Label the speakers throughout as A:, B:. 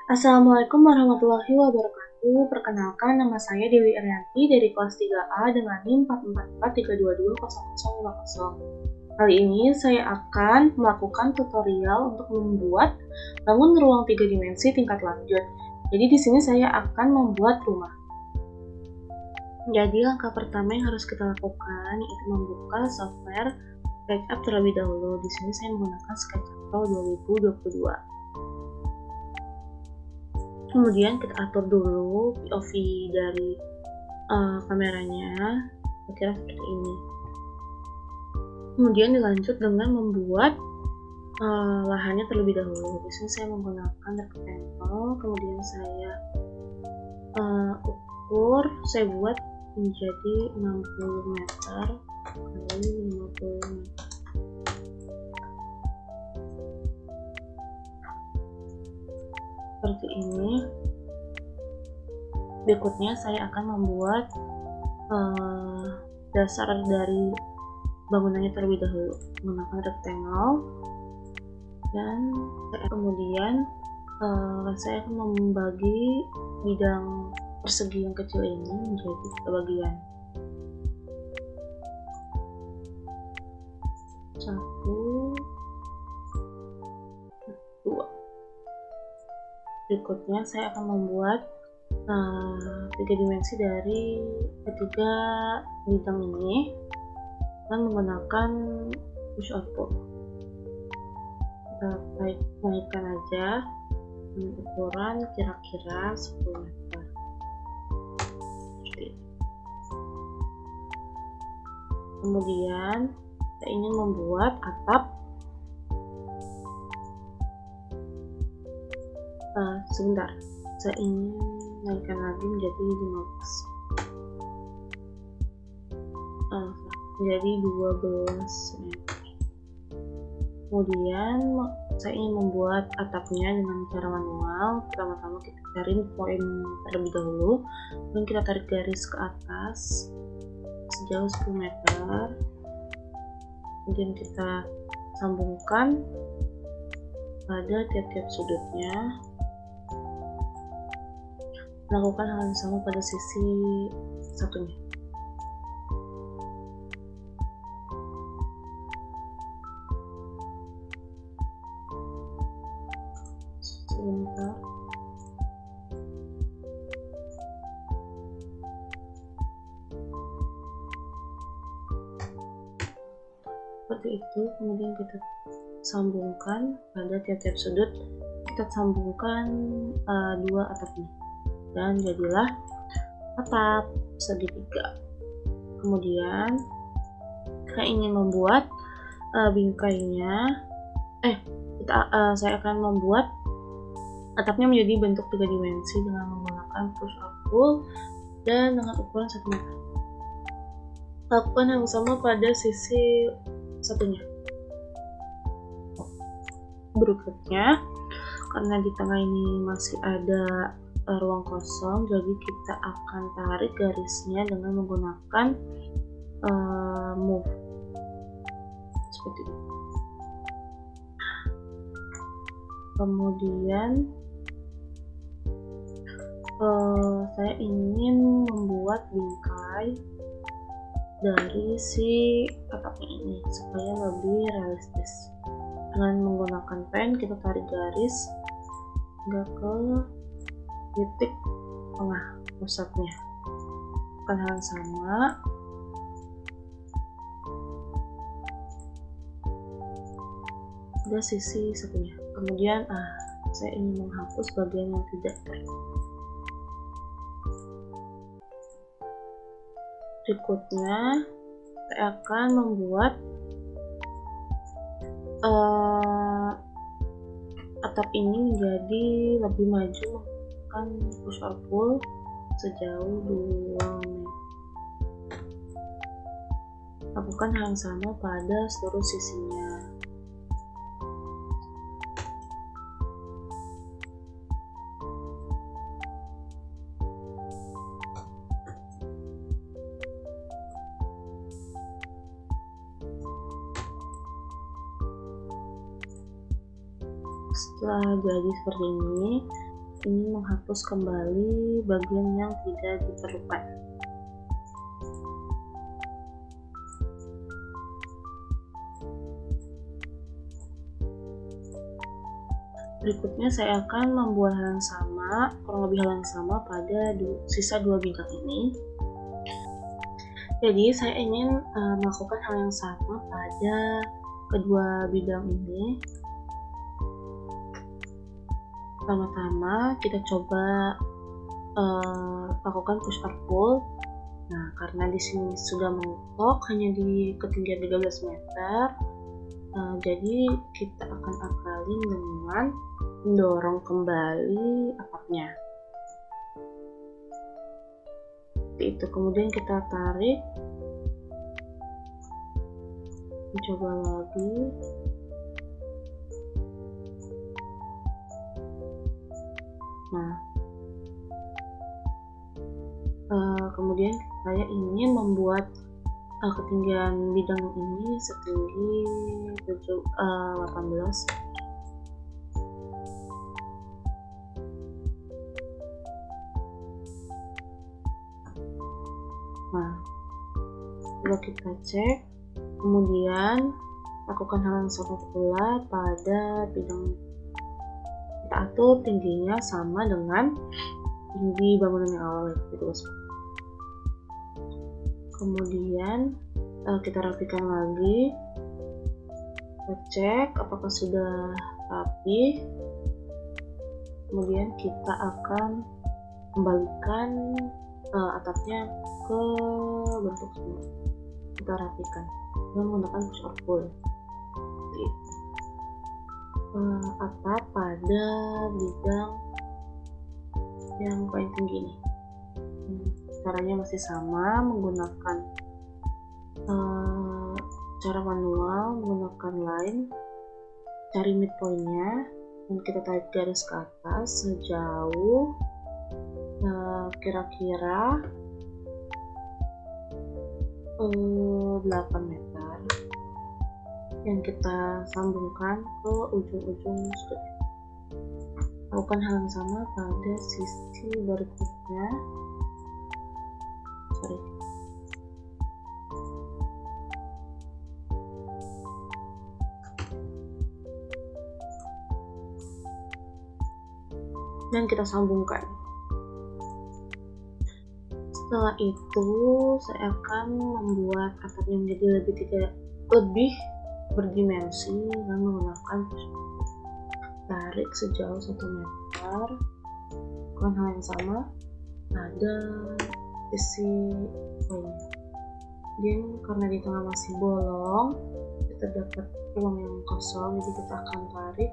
A: Assalamualaikum warahmatullahi wabarakatuh. Perkenalkan, nama saya Dewi Arianti dari kelas 3A dengan NIM 44432220050. Kali ini saya akan melakukan tutorial untuk membuat bangun ruang 3 dimensi tingkat lanjut. Jadi di sini saya akan membuat rumah. Jadi langkah pertama yang harus kita lakukan yaitu membuka software SketchUp terlebih dahulu. Di sini saya menggunakan SketchUp Pro 2022. Kemudian kita atur dulu POV dari kameranya, kira-kira seperti ini. Kemudian dilanjut dengan membuat lahannya terlebih dahulu. Di sini saya menggunakan rectangle, kemudian saya ukur, saya buat menjadi 60 meter kali 50 meter. Seperti ini. Berikutnya saya akan membuat dasar dari bangunannya terlebih dahulu menggunakan rectangle, dan kemudian saya akan membagi bidang persegi yang kecil ini menjadi 3 bagian. 1, 2. Berikutnya saya akan membuat 3 dimensi dari ketiga bidang ini dan menggunakan push out pull. Kita naikkan aja ukuran kira-kira 10 meter. Kemudian saya ingin membuat atap. Sebentar, saya ingin naikkan lagi menjadi 12 meter. Kemudian saya ingin membuat atapnya dengan cara manual. Pertama-tama kita cari poin terlebih dahulu, dan kita tarik garis ke atas sejauh 10 meter. Kemudian kita sambungkan pada tiap-tiap sudutnya. Lakukan hal yang sama pada sisi satunya. Sebentar. Seperti itu. Kemudian kita sambungkan pada tiap-tiap sudut. Kita sambungkan 2 atapnya, dan jadilah atap segitiga. Kemudian kita ingin membuat bingkainya. Saya akan membuat atapnya menjadi bentuk 3 dimensi dengan menggunakan push out pull dan dengan ukuran 1 meter. Lakukan yang sama pada sisi satunya. Berikutnya, karena di tengah ini masih ada ruang kosong, jadi kita akan tarik garisnya dengan menggunakan move seperti ini. Kemudian saya ingin membuat bingkai dari si atapnya ini supaya lebih realistis. Dengan menggunakan pen, kita tarik garis hingga ke titik tengah pusatnya. Lakukan hal yang sama. Pada sisi satunya. Kemudian saya ingin menghapus bagian yang tidak baik. Berikutnya saya akan membuat atap ini menjadi lebih maju menggunakan push out pull sejauh 2 meter. Lakukan hal yang sama pada seluruh sisinya. Setelah jadi seperti ini, ingin menghapus kembali bagian yang tidak diperlukan. Berikutnya saya akan membuat hal yang sama, kurang lebih hal yang sama pada sisa 2 bidang ini. Jadi saya ingin melakukan hal yang sama pada kedua bidang ini. Pertama-tama kita coba lakukan push or pull. Nah, karena di sini sudah mentok hanya di ketinggian 13 meter, jadi kita akan akalin dengan mendorong kembali atapnya. Itu kemudian kita tarik, mencoba lagi. Nah, kemudian saya ingin membuat ketinggian bidang ini setinggi 18. Nah, coba kita cek, kemudian lakukan hal yang sama pula pada bidang. Kita atur tingginya sama dengan tinggi bangunan yang awal itu. Kemudian kita rapikan lagi, kita cek apakah sudah rapi. Kemudian kita akan kembalikan atapnya ke bentuk semula. Kita rapikan dengan menggunakan push or pull. Atap pada bidang yang paling tinggi nih. Caranya masih sama, menggunakan cara manual, menggunakan line, cari midpointnya, dan kita tarik garis ke atas sejauh kira-kira 8 meter yang kita sambungkan ke ujung-ujung sudut. Lakukan hal yang sama pada sisi berikutnya. Dan kita sambungkan. Setelah itu saya akan membuat atapnya menjadi lebih berdimensi dengan menggunakan tarik sejauh 1 meter. Lakukan hal yang sama pada sisi lainnya. Dan karena di tengah masih bolong, kita dapat ruang yang kosong, jadi kita akan tarik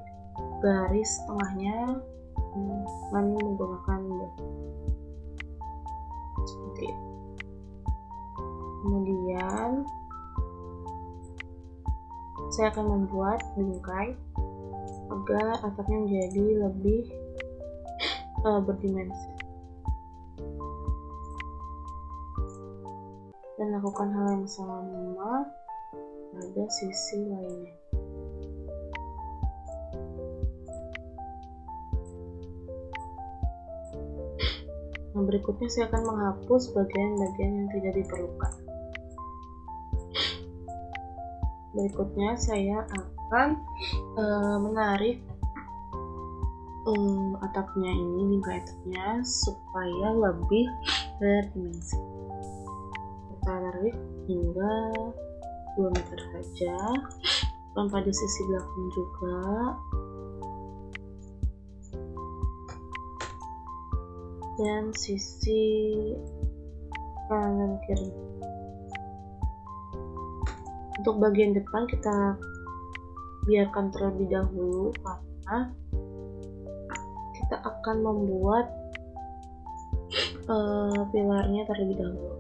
A: garis tengahnya dengan menggunakan seperti itu. Kemudian saya akan membuat bingkai agar atapnya menjadi lebih berdimensi, dan lakukan hal yang sama pada sisi lainnya. Nah, berikutnya saya akan menghapus bagian-bagian yang tidak diperlukan. Berikutnya saya akan menarik atapnya ini, bingkai atapnya, supaya lebih berdimensi. Kita tarik hingga 2 meter saja, dan pada sisi belakang juga. Dan sisi kanan dan kiri. Untuk bagian depan kita biarkan terlebih dahulu karena kita akan membuat pilarnya terlebih dahulu.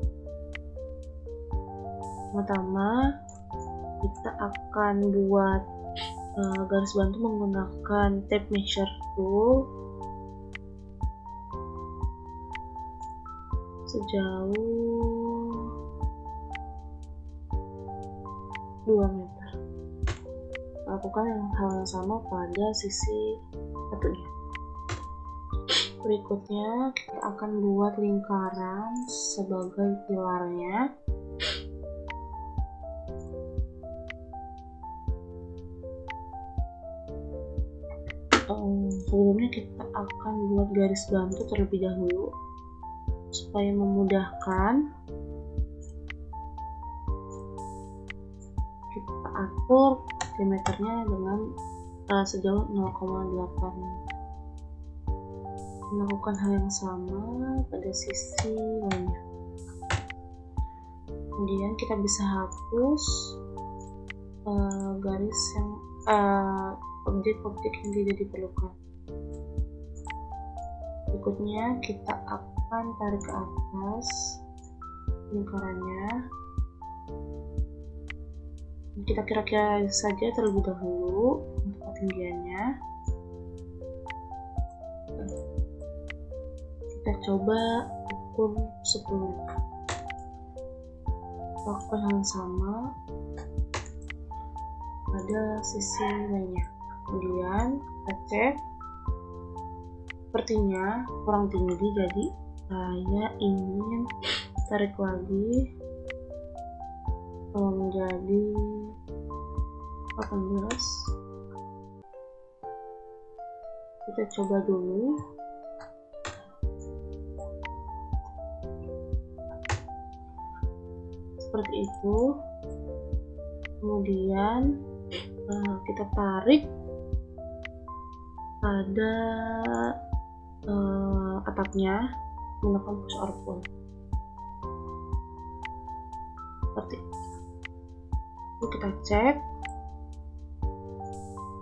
A: Pertama kita akan buat garis bantu menggunakan tape measure tool sejauh 2 meter. Lakukan hal yang sama pada sisi satunya. Berikutnya kita akan buat lingkaran sebagai pilarnya. Sebelumnya kita akan buat garis bantu terlebih dahulu supaya memudahkan. Kita atur diameternya dengan sejauh 0,8. Melakukan hal yang sama pada sisi lainnya. Kemudian kita bisa hapus garis yang objek-objek yang tidak diperlukan. Berikutnya kita akan tarik ke atas lingkarannya. Kita kira-kira saja terlebih dahulu untuk ketinggiannya. Kita coba ukur 10 meter. Lakukan hal yang sama pada sisi lainnya. Kemudian kita cek, sepertinya kurang tinggi, jadi saya ingin tarik lagi menjadi 18. Kita coba dulu. Seperti itu. Kemudian kita tarik pada atapnya menggunakan push or pull. Seperti itu. Lalu kita cek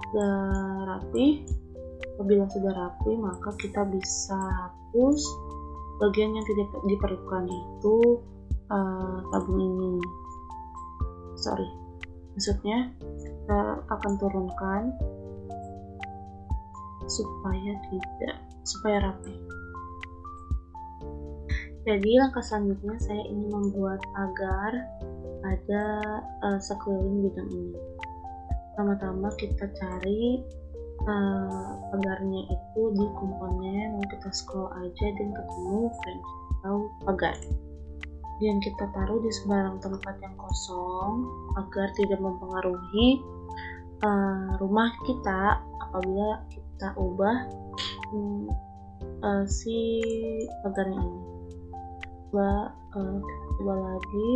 A: sudah rapi. Apabila sudah rapi, maka kita bisa hapus bagian yang tidak diperlukan, yaitu tabung ini. Maksudnya kita akan turunkan supaya rapi. Jadi langkah selanjutnya saya ingin membuat pagar pada sekeliling bidang ini. Pertama-tama kita cari pagarnya itu di komponen, lalu kita scroll aja dan ketemu frame atau pagar. Dan kita taruh di sembarang tempat yang kosong agar tidak mempengaruhi rumah kita apabila kita ubah si pagarnya ini. Coba lagi.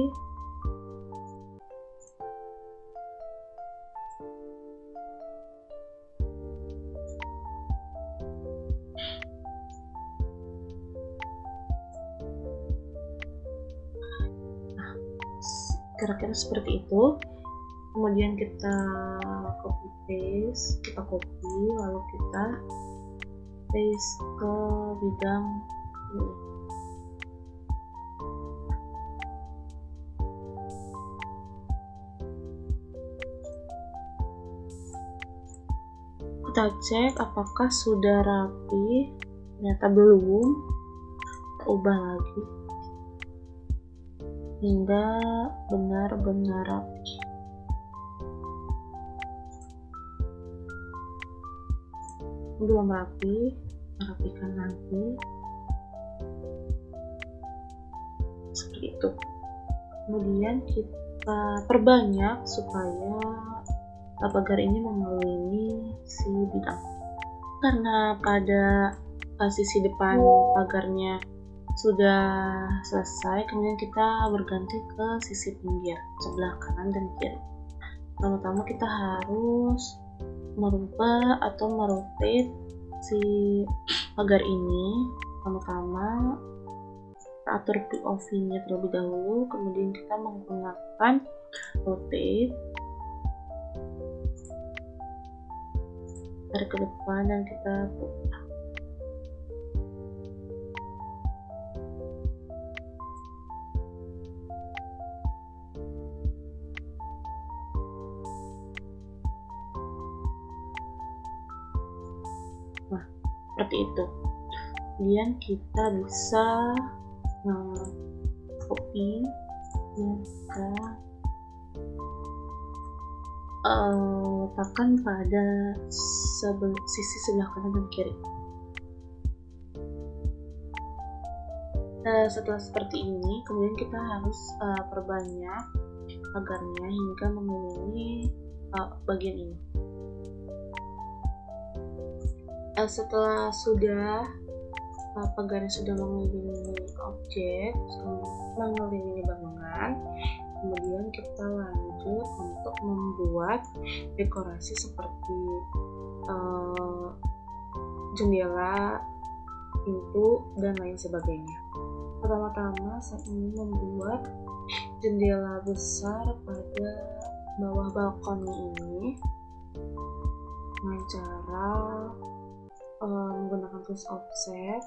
A: Kira-kira seperti itu. Kemudian kita copy lalu kita paste ke bidang ini. Kita cek apakah sudah rapi. Ternyata belum. Kita ubah lagi hingga benar-benar rapi. Belum rapi, rapikan lagi seperti itu. Kemudian kita perbanyak supaya pagar ini mengelilingi si bidang. Karena pada sisi depan pagarnya sudah selesai, kemudian kita berganti ke sisi pinggir sebelah kanan dan kiri. Pertama-tama kita harus merubah atau merotate si pagar ini. Pertama-tama kita atur POV-nya terlebih dahulu, kemudian kita menggunakan rotate, tarik ke depan dan kita putar. Seperti itu. Kemudian kita bisa copy, kita letakkan pada sisi sebelah kanan dan kiri. Setelah seperti ini, kemudian kita harus perbanyak pagarnya hingga mengelilingi bagian ini. Setelah pagarnya sudah mengelilingi objek, mengelilingi bangunan, kemudian kita lanjut untuk membuat dekorasi seperti jendela, pintu, dan lain sebagainya. Pertama-tama saya ingin membuat jendela besar pada bawah balkoni ini dengan cara menggunakan tools offset.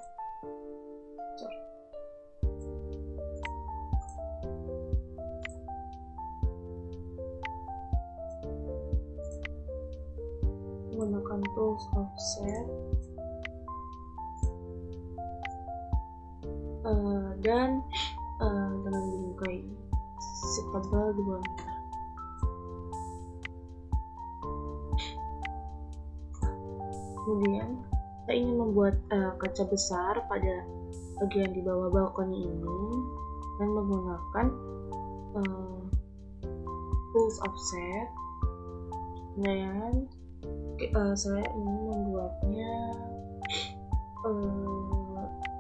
A: Menggunakan tools offset dan dengan bingkai setebal 2 meter. Kemudian kita ingin membuat kaca besar pada bagian di bawah balkoni ini dan menggunakan tools offset, dan saya ingin membuatnya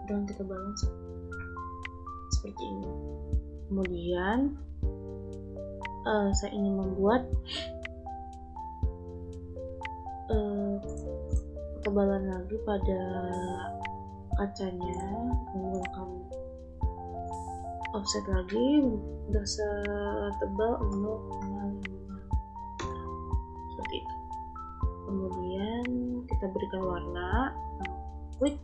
A: dengan ketebalan seperti ini. Kemudian saya ingin membuat ketebalan lagi pada kacanya menggunakan offset lagi setebal 0,5 seperti itu. Kemudian kita berikan warna quick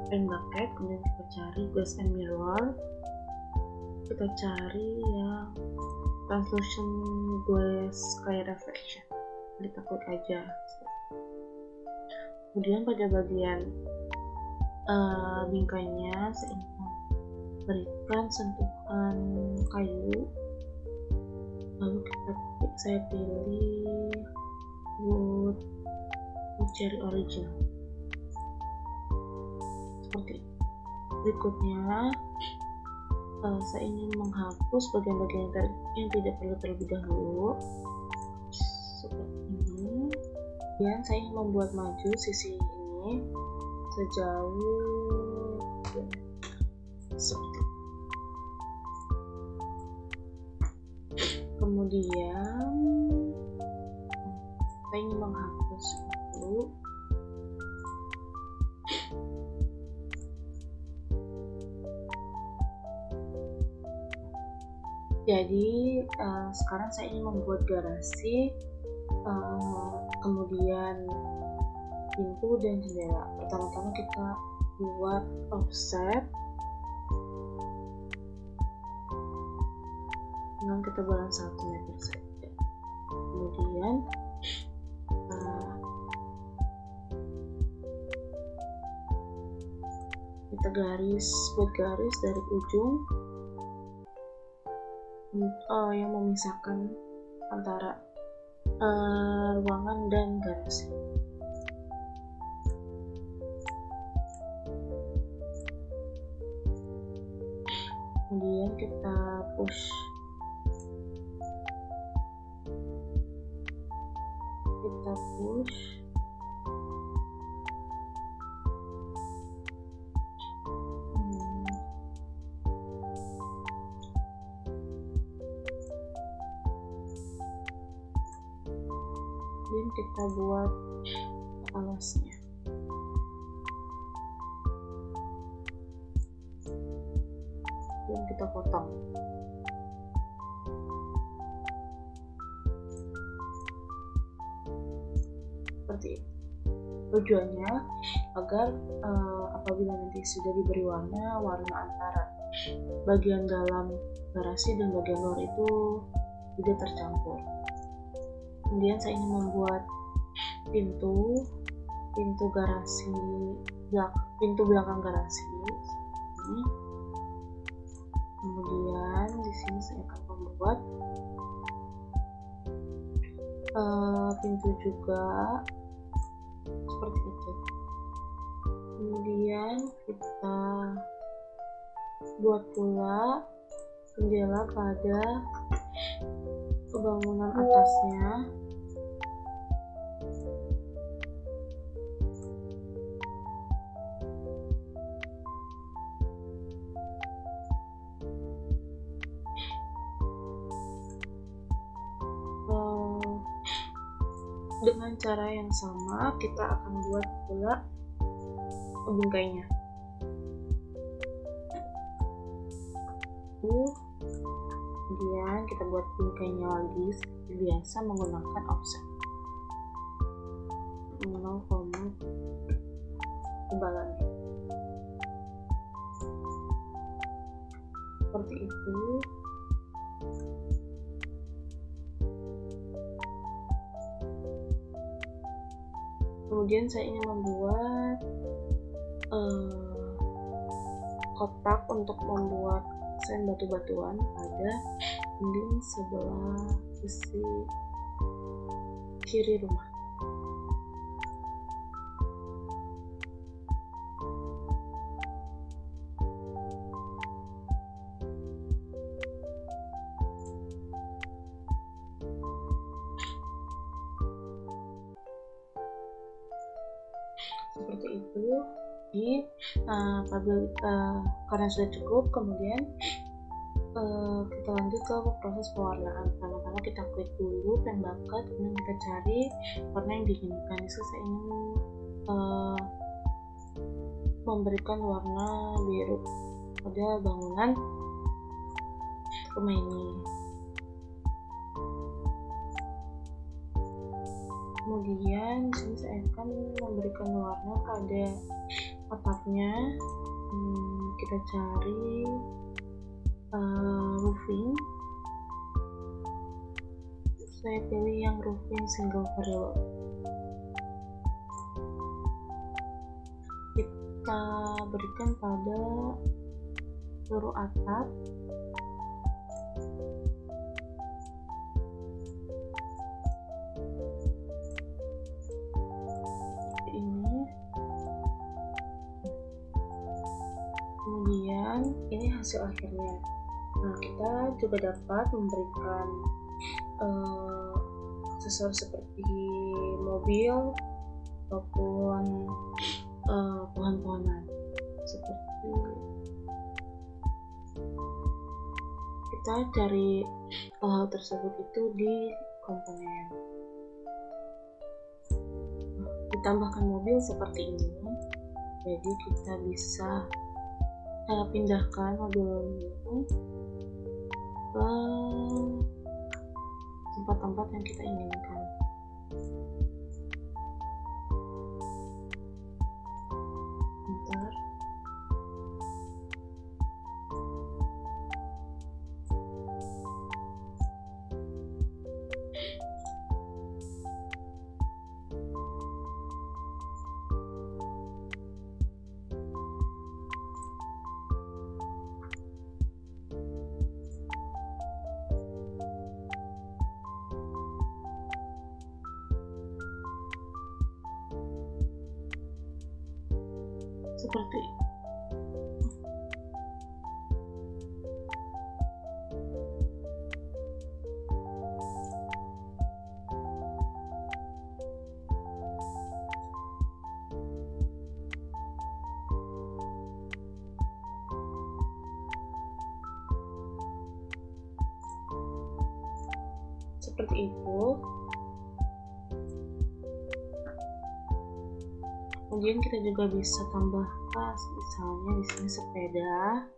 A: paint bucket, kemudian kita cari glass and mirror, kita cari yang translucent glass clear reflection, kita klik aja. Kemudian pada bagian bingkainya saya ingin berikan sentuhan kayu, lalu saya pilih wood cherry original seperti itu. Berikutnya saya ingin menghapus bagian-bagian yang tidak perlu terlebih dahulu seperti ini. Kemudian saya ingin membuat maju sisi ini sejauh seperti itu. Kemudian saya ingin menghapus dulu. Jadi sekarang saya ingin membuat garasi, kemudian pintu dan jendela. Pertama-tama kita buat offset dengan ketebalan 1 meter saja. Kemudian kita buat garis dari ujung yang memisahkan antara ruangan dan garasi. Kemudian kita push kemudian kita buat alasnya. Dan kita potong. Seperti ini. Tujuannya agar apabila nanti sudah diberi warna antara bagian dalam garasi dan bagian luar itu tidak tercampur. Kemudian saya ingin membuat pintu belakang garasi ini. Kemudian di sini saya akan membuat pintu juga seperti itu. Kemudian kita Buat pula jendela pada bangunan atasnya. Dengan cara yang sama kita akan buat pula bingkainya. Kemudian kita buat bingkainya lagi seperti biasa menggunakan offset 0, tebalannya seperti itu. Kemudian saya ingin membuat kotak untuk membuat desain batu-batuan pada dinding sebelah sisi kiri rumah. Seperti itu. Jadi karena sudah cukup, kemudian kita lanjut ke proses pewarnaan. Pertama-tama kita klik dulu pen bakat, kemudian kita cari warna yang diinginkan. Jadi saya ingin memberikan warna biru pada bangunan rumah ini. Kemudian di sini saya akan memberikan warna pada atapnya. Kita cari roofing. Saya pilih yang roofing single variable. Kita berikan pada seluruh atap. Kemudian ini hasil akhirnya. Nah, kita juga dapat memberikan aksesoris seperti mobil ataupun pohon-pohonan. Seperti kita cari hal tersebut itu di komponen. Ditambahkan mobil seperti ini, jadi kita bisa pindahkan mobil ini ke tempat-tempat yang kita inginkan. Bentar. Seperti itu. Kemudian kita juga bisa tambahkan misalnya di sini sepeda.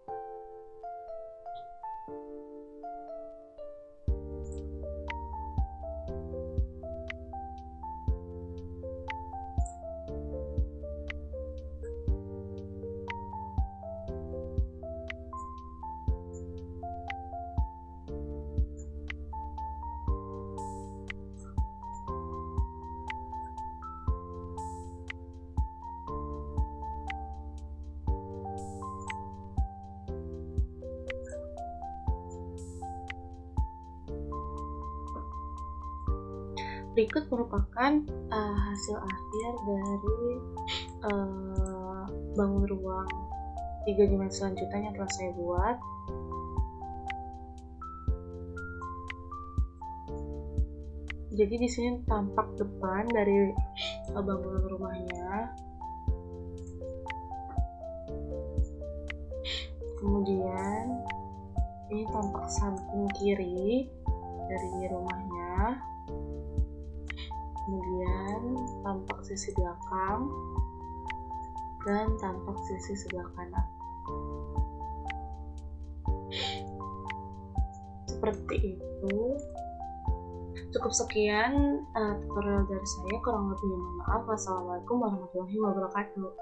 A: Berikut merupakan hasil akhir dari bangun ruang 3 dimensi selanjutnya yang telah saya buat. Jadi di sini tampak depan dari bangunan rumahnya. Kemudian ini tampak samping kiri dari rumahnya. Kemudian tampak sisi belakang dan tampak sisi sebelah kanan. Seperti itu. Cukup sekian tutorial dari saya, kurang lebihnya mohon maaf. Wassalamualaikum warahmatullahi wabarakatuh.